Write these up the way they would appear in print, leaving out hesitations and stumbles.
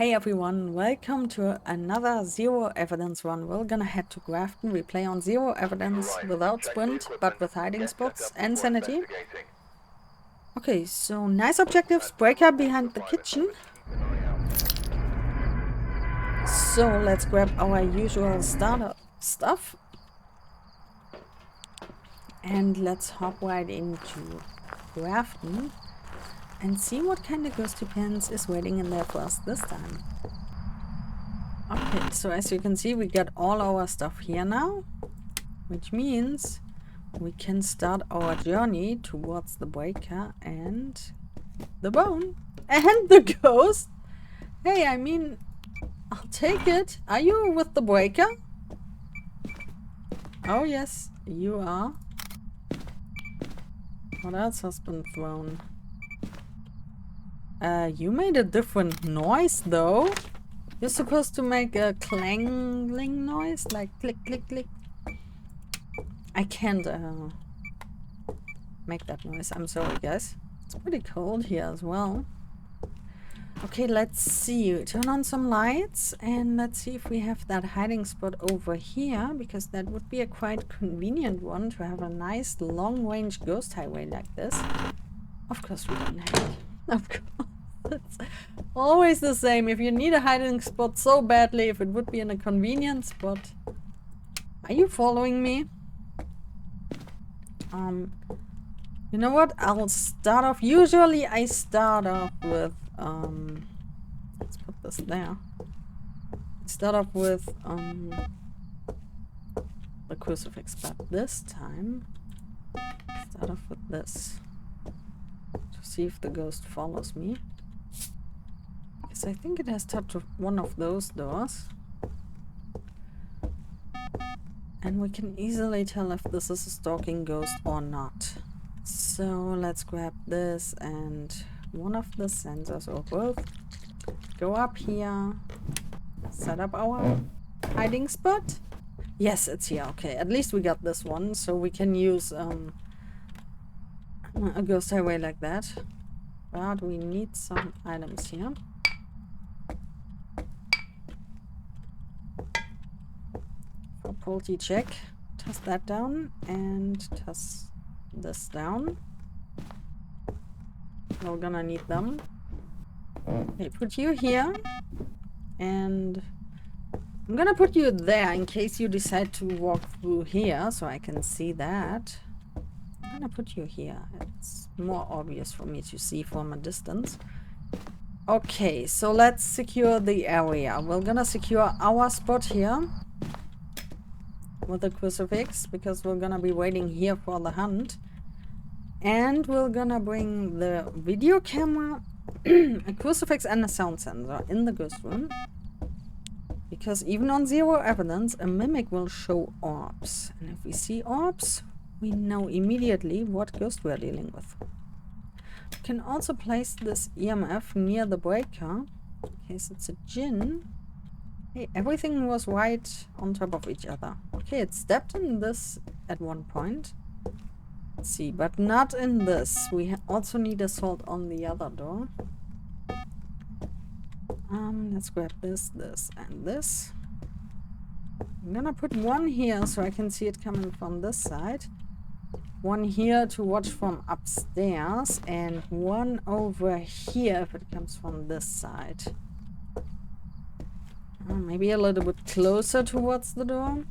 Hey everyone, welcome to another Zero Evidence run. We're gonna head to Grafton. We play on Zero Evidence without Sprint, but with hiding spots and Sanity. Okay, so nice objectives. Breaker behind the kitchen. So let's grab our usual starter stuff. And let's hop right into Grafton and see what kind of ghosty pants is waiting in there for us this time. Okay, so as you can see, we got all our stuff here now, which means we can start our journey towards the breaker and the bone and the ghost. Hey, I mean, I'll take it. Are you with the breaker? Oh yes, you are. What else has been thrown? You made a different noise though. You're supposed to make a clangling noise, like click, click, click. I can't make that noise. I'm sorry, guys. It's pretty cold here as well. Okay, let's see. Turn on some lights and let's see if we have that hiding spot over here, because that would be a quite convenient one to have a nice long-range ghost highway like this. Of course we don't have it. Of course. It's always the same. If you need a hiding spot so badly, if it would be in a convenient spot. Are you following me? You know what? I'll start off. Usually I start off with let's put this there. Start off with the crucifix, but this time start off with this to see if the ghost follows me. Because I think it has touched one of those doors. And we can easily tell if this is a stalking ghost or not. So let's grab this and one of the sensors, or both. Go up here. Set up our hiding spot. Yes, it's here. Okay, at least we got this one, so we can use a ghost highway like that. But we need some items here. For quality check, toss that down and toss this down. We're gonna need them. Okay, put you here, and I'm gonna put you there in case you decide to walk through here, so I can see that. I'm gonna put you here. It's more obvious for me to see from a distance. Okay, so let's secure the area. We're gonna secure our spot here with the crucifix, because we're gonna be waiting here for the hunt. And we're gonna bring the video camera, a crucifix and a sound sensor in the ghost room. Because even on Zero Evidence, a mimic will show orbs. And if we see orbs, we know immediately what ghost we're dealing with. We can also place this EMF near the breaker, in case it's a djinn. Hey, everything was right on top of each other. Okay, it stepped in this at one point. Let's see, but not in this. We also need a salt on the other door. Let's grab this, this, and this. I'm gonna put one here so I can see it coming from this side. One here to watch from upstairs, and one over here if it comes from this side. Maybe a little bit closer towards the door.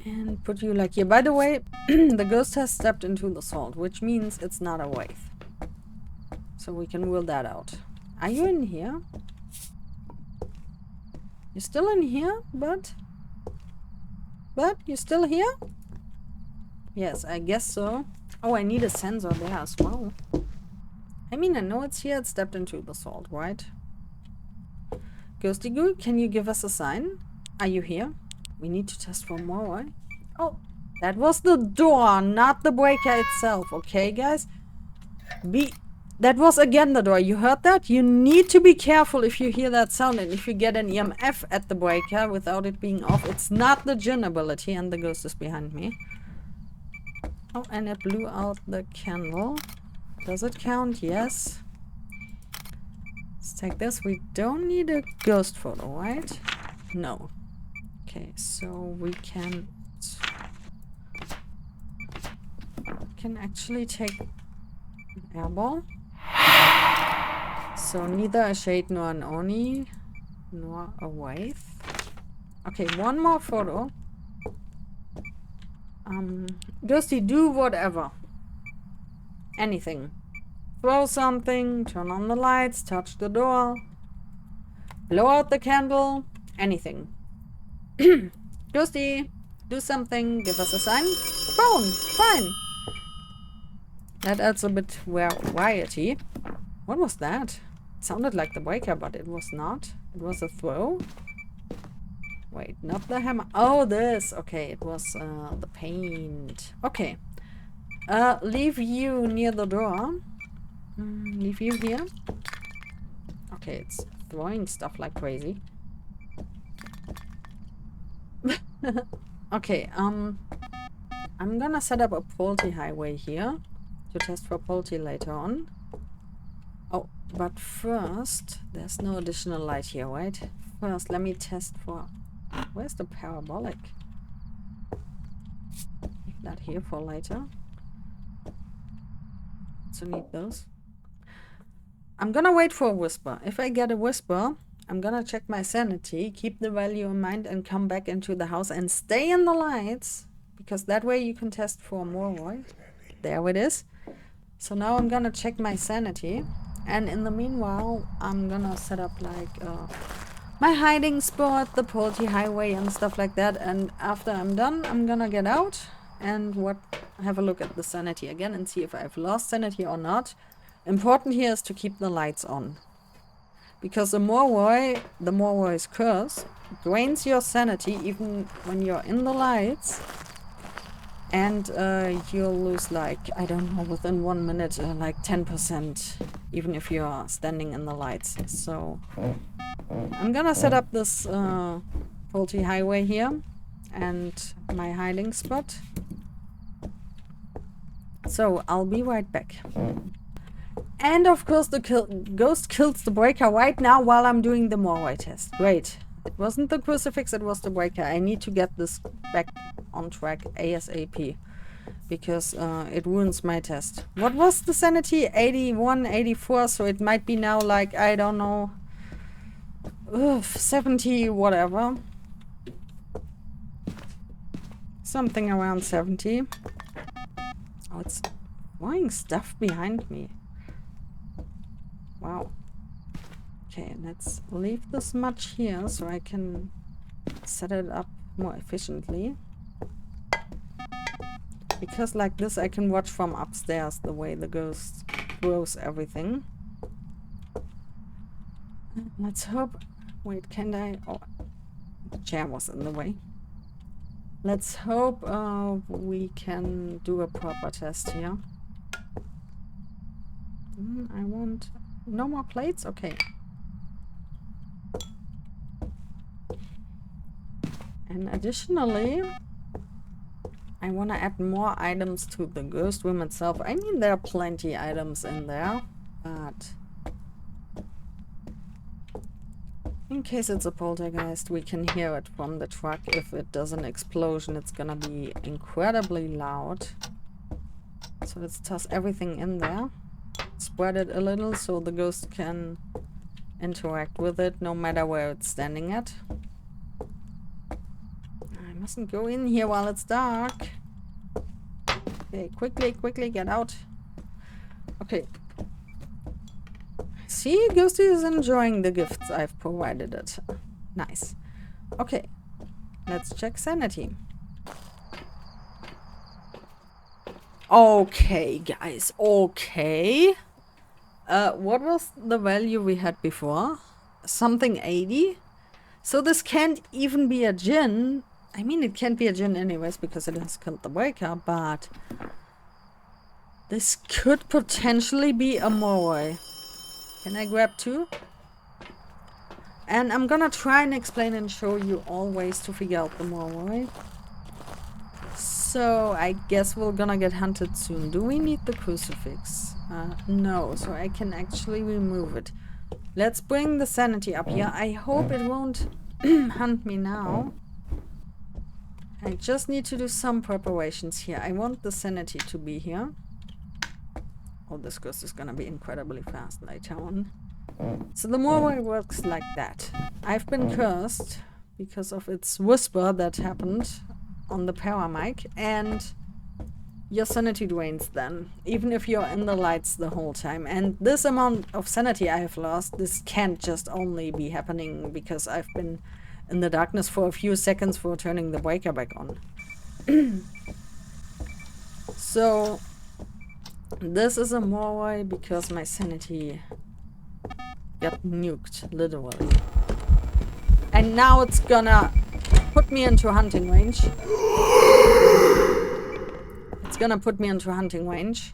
And put you like here. By the way, the ghost has stepped into the salt, which means it's not a wraith. So we can rule that out. Are you in here? You're still in here, but you're still here? Yes, I guess so. Oh, I need a sensor there as well. I mean, I know it's here. It stepped into the salt, right? Ghosty Goo, can you give us a sign? Are you here? We need to test for more, right? Oh, that was the door, not the breaker itself. Okay, guys? That was again the door. You heard that? You need to be careful if you hear that sound, and if you get an EMF at the breaker without it being off. It's not the djinn ability, and the ghost is behind me. Oh, and it blew out the candle. Does it count? Yes. Let's take this. We don't need a ghost photo, right? No. Okay, so we can actually take an airball. So neither a shade nor an oni nor a wraith. Okay, one more photo. Ghosty, do whatever. Anything. Throw something, turn on the lights, touch the door, blow out the candle, anything. Ghosty, do something, give us a sign. Phone, fine. That adds a bit variety. What was that? It sounded like the breaker, but it was not. It was a throw. Wait, not the hammer. Oh, this. Okay, it was the paint. Okay. Leave you near the door. Leave you here. Okay, it's throwing stuff like crazy. Okay, I'm gonna set up a Polty highway here to test for Polty later on. Oh, but first, there's no additional light here, right? First, let me test for... Where's the parabolic? Leave that here for later. So need those. I'm gonna wait for a whisper. If I get a whisper, I'm gonna check my sanity, keep the value in mind, and come back into the house and stay in the lights. Because that way you can test for more, right? There it is. So now I'm gonna check my sanity. And in the meanwhile, I'm gonna set up like my hiding spot, the Polty highway and stuff like that. And after I'm done, I'm gonna get out and have a look at the sanity again and see if I've lost sanity or not. Important here is to keep the lights on. Because the Morwai's curse drains your sanity even when you're in the lights. And you'll lose like, I don't know, within 1 minute, like 10%, even if you're standing in the lights. So I'm gonna set up this Polty highway here and my hiding spot. So I'll be right back. And of course the ghost kills the breaker right now while I'm doing the Morwai test. Great. It wasn't the crucifix, it was the breaker. I need to get this back on track ASAP. Because it ruins my test. What was the sanity? 81, 84, so it might be now like, I don't know, 70 whatever. Something around 70. Oh, it's throwing stuff behind me. Wow. Okay, let's leave this much here so I can set it up more efficiently. Because like this I can watch from upstairs the way the ghost throws everything. Let's hope... Wait, can I... Oh, the chair was in the way. Let's hope we can do a proper test here. I want... No more plates? Okay. And additionally, I want to add more items to the ghost room itself. I mean, there are plenty items in there, but in case it's a poltergeist, we can hear it from the truck. If it does an explosion, it's gonna be incredibly loud. So let's toss everything in there. Spread it a little so the ghost can interact with it no matter where it's standing at. I mustn't go in here while it's dark. Okay, quickly get out. Okay. See, Ghosty is enjoying the gifts I've provided it. Nice. Okay, let's check sanity. Okay, guys, okay. What was the value we had before? Something 80? So this can't even be a djinn. I mean, it can't be a djinn anyways because it has killed the breaker, but this could potentially be a Morwai. Can I grab two? And I'm gonna try and explain and show you all ways to figure out the Morwai. So I guess we're gonna get hunted soon. Do we need the crucifix? No, so I can actually remove it. Let's bring the sanity up here. I hope it won't hunt me now. I just need to do some preparations here. I want the sanity to be here. Oh, this ghost is gonna be incredibly fast later on. So the Morway works like that. I've been cursed because of its whisper that happened on the power mic, and your sanity drains then, even if you're in the lights the whole time. And this amount of sanity I have lost, this can't just only be happening because I've been in the darkness for a few seconds for turning the breaker back on. So this is a Morway because my sanity got nuked, literally. And now it's gonna put me into hunting range. It's gonna put me into hunting range.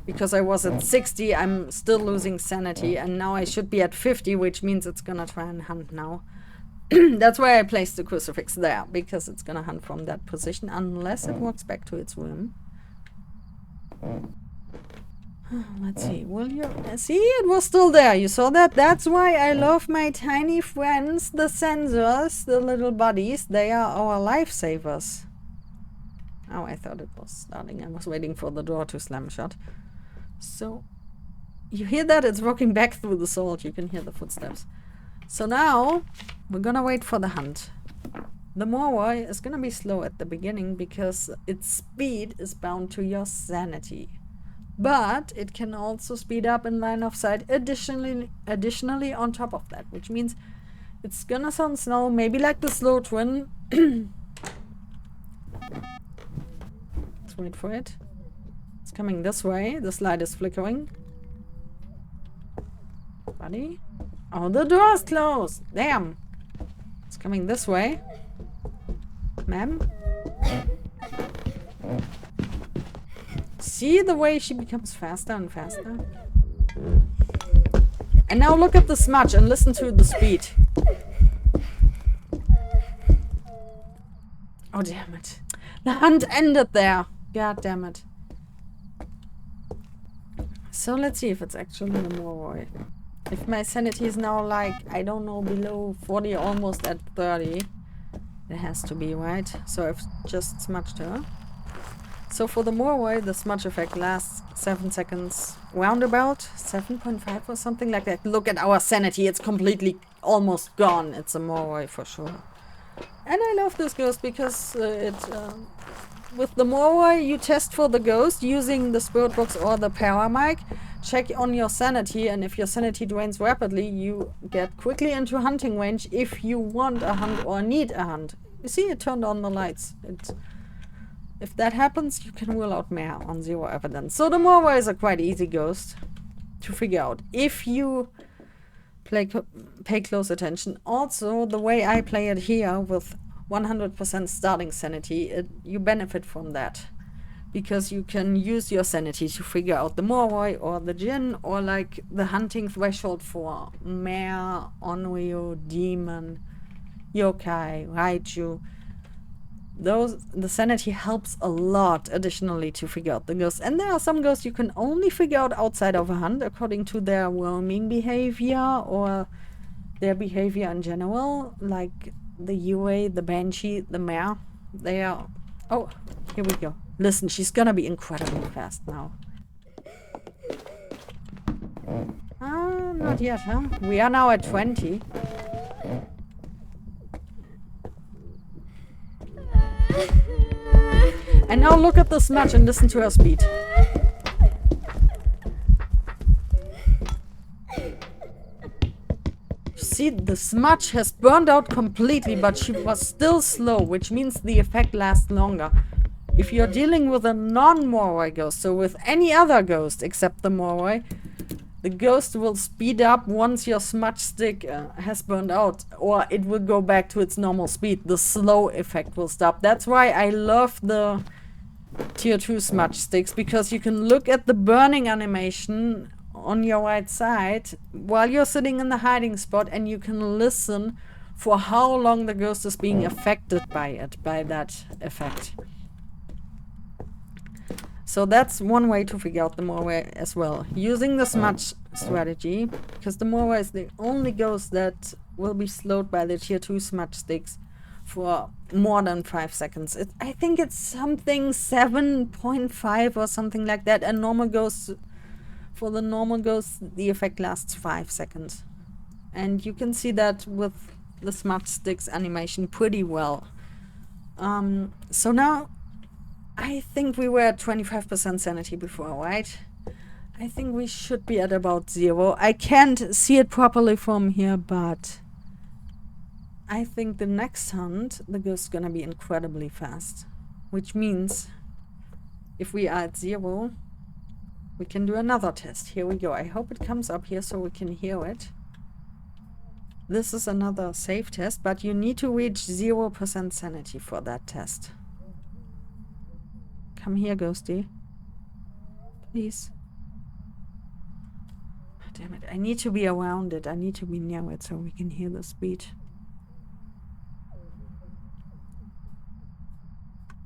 Because I was at 60, I'm still losing sanity, and now I should be at 50, which means it's gonna try and hunt now. That's why I placed the crucifix there, because it's gonna hunt from that position, unless it walks back to its room. Let's see, will you... See, it was still there, you saw that? That's why I love my tiny friends, the sensors, the little buddies. They are our lifesavers. Oh, I thought it was starting. I was waiting for the door to slam shut. So, you hear that? It's walking back through the salt. You can hear the footsteps. So now, we're gonna wait for the hunt. The Morway is gonna be slow at the beginning because its speed is bound to your sanity. But it can also speed up in line of sight additionally on top of that, which means it's gonna sound slow, maybe like the slow twin. Let's wait for it. It's coming this way. This light is flickering. Buddy? Oh, the door's closed! Damn! It's coming this way. Ma'am? See the way she becomes faster and faster? And now look at the smudge and listen to the speed. Oh, damn it. The hunt ended there. God damn it. So let's see if it's actually a Morway. If my sanity is now like, I don't know, below 40, almost at 30. It has to be, right? So I've just smudged her. So for the Morway, the smudge effect lasts 7 seconds. Roundabout 7.5 or something like that. Look at our sanity. It's completely almost gone. It's a Morway for sure. And I love this ghost because with the Morway, you test for the ghost using the spirit box or the power mic. Check on your sanity, and if your sanity drains rapidly, you get quickly into hunting range if you want a hunt or need a hunt. You see, it turned on the lights. If that happens, you can rule out mare on 0 evidence. So the Morway is a quite easy ghost to figure out if you pay close attention. Also, the way I play it here with 100% starting sanity, you benefit from that. Because you can use your sanity to figure out the Morway or the Djinn, or like the hunting threshold for mare, onryo, demon, yokai, raiju. The sanity helps a lot additionally to figure out the ghosts. And there are some ghosts you can only figure out outside of a hunt according to their roaming behavior or their behavior in general, like the Yue, the Banshee, the mare. They are... Oh, here we go. Listen, she's gonna be incredibly fast now. Not yet, huh? We are now at 20. And now look at the smudge and listen to her speed. See, the smudge has burned out completely, but she was still slow, which means the effect lasts longer. If you're dealing with a non-Morway ghost, so with any other ghost except the Morway, the ghost will speed up once your smudge stick has burned out, or it will go back to its normal speed. The slow effect will stop. That's why I love the tier 2 smudge sticks, because you can look at the burning animation on your right side while you're sitting in the hiding spot, and you can listen for how long the ghost is being affected by it, by that effect. So that's one way to figure out the Morway as well, using the smudge strategy, because the Morway is the only ghost that will be slowed by the tier 2 smudge sticks for more than 5 seconds. I think it's something 7.5 or something like that, and normal ghosts, for the normal ghosts, the effect lasts 5 seconds. And you can see that with the smudge sticks animation pretty well. So now, I think we were at 25% sanity before, right? I think we should be at about 0. I can't see it properly from here, but I think the next hunt, the ghost is gonna be incredibly fast. Which means, if we are at 0, we can do another test. Here we go. I hope it comes up here so we can hear it. This is another safe test, but you need to reach 0% sanity for that test. Come here, ghosty. Please. Oh, damn it. I need to be around it. I need to be near it so we can hear the speed.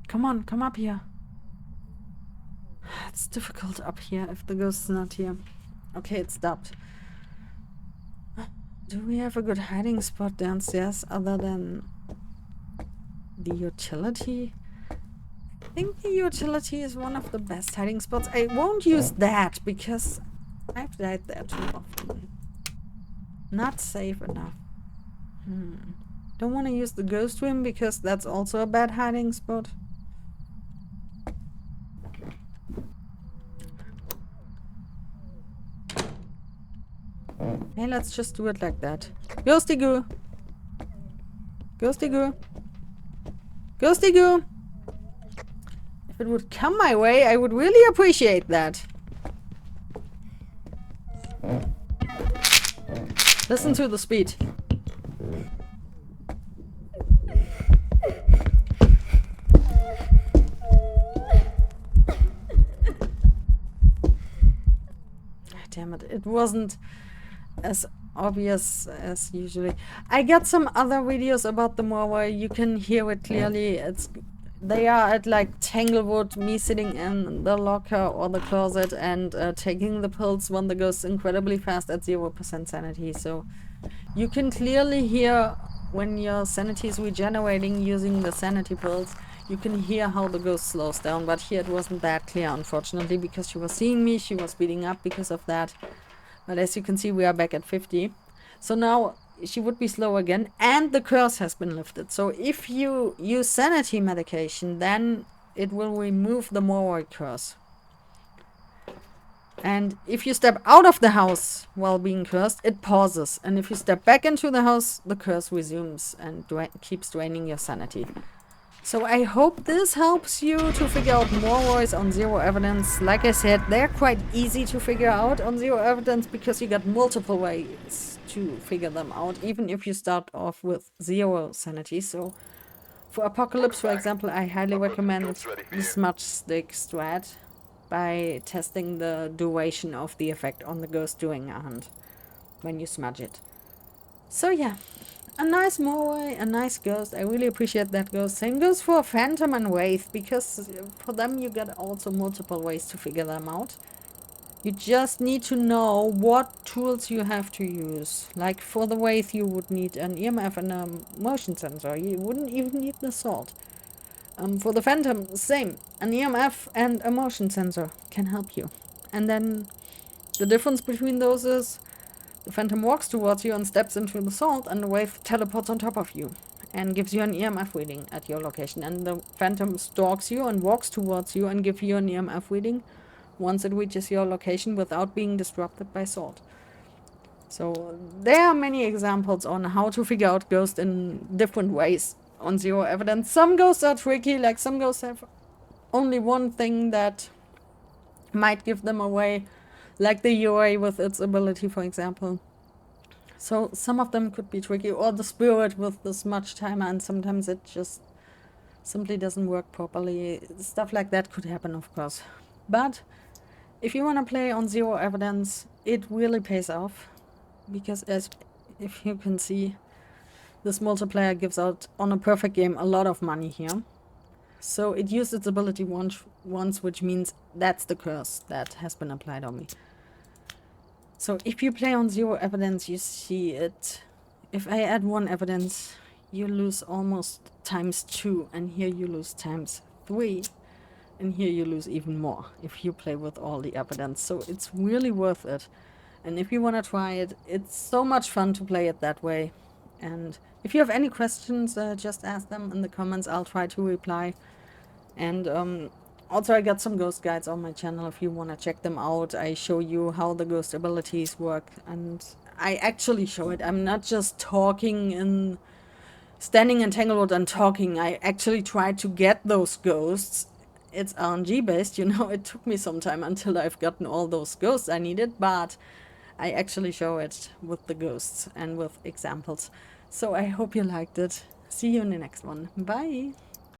Come on, come up here. It's difficult up here if the ghost's not here. Okay, it stopped. Do we have a good hiding spot downstairs other than the utility? I think the utility is one of the best hiding spots. I won't use that because I've died there too often. Not safe enough. Don't want to use the ghost room because that's also a bad hiding spot. Hey, let's just do it like that. Ghosty goo! Ghosty goo! Ghosty goo! If it would come my way, I would really appreciate that. Listen to the speed. Damn it, it wasn't as obvious as usually. I got some other videos about the Morway. You can hear it clearly. They are at like Tanglewood, me sitting in the locker or the closet and taking the pills when the ghost's incredibly fast at 0% sanity. So you can clearly hear when your sanity is regenerating using the sanity pills. You can hear how the ghost slows down, but here it wasn't that clear, unfortunately, because she was seeing me. She was speeding up because of that. But as you can see, we are back at 50. So now she would be slow again, and the curse has been lifted. So if you use sanity medication, then it will remove the Morway curse. And if you step out of the house while being cursed, it pauses. And if you step back into the house, the curse resumes and keeps draining your sanity. So I hope this helps you to figure out Morways on 0 evidence. Like I said, they're quite easy to figure out on 0 evidence because you got multiple ways to figure them out, even if you start off with 0 sanity. So for Apocalypse, for example, I highly recommend the smudge stick strat by testing the duration of the effect on the ghost during a hunt when you smudge it. So yeah. A nice Morway, a nice ghost. I really appreciate that ghost. Same goes for Phantom and Wraith, because for them you got also multiple ways to figure them out. You just need to know what tools you have to use. Like for the Wraith you would need an EMF and a motion sensor. You wouldn't even need the salt. For the Phantom, same. An EMF and a motion sensor can help you. And then the difference between those is the Phantom walks towards you and steps into the salt, and the Wraith teleports on top of you and gives you an EMF reading at your location. And the Phantom stalks you and walks towards you and gives you an EMF reading once it reaches your location without being disrupted by salt. So there are many examples on how to figure out ghosts in different ways on 0 evidence. Some ghosts are tricky, like some ghosts have only one thing that might give them away, like the UA with its ability, for example. So some of them could be tricky, or the spirit with the smudge timer, and sometimes it just simply doesn't work properly. Stuff like that could happen, of course. But if you want to play on 0 evidence, it really pays off, because if you can see, this multiplayer gives out on a perfect game a lot of money here. So it used its ability once, which means that's the curse that has been applied on me. So if you play on 0 evidence, you see it. If I add 1 evidence, you lose almost ×2, and here you lose ×3, and here you lose even more if you play with all the evidence. So it's really worth it. And if you want to try it, it's so much fun to play it that way. And if you have any questions, just ask them in the comments. I'll try to reply. And also I got some ghost guides on my channel if you want to check them out. I show you how the ghost abilities work, and I actually show it. I'm not just talking and standing in Tanglewood and talking. I actually try to get those ghosts. It's RNG based, you know. It took me some time until I've gotten all those ghosts I needed, but I actually show it with the ghosts and with examples. So I hope you liked it. See you in the next one. Bye!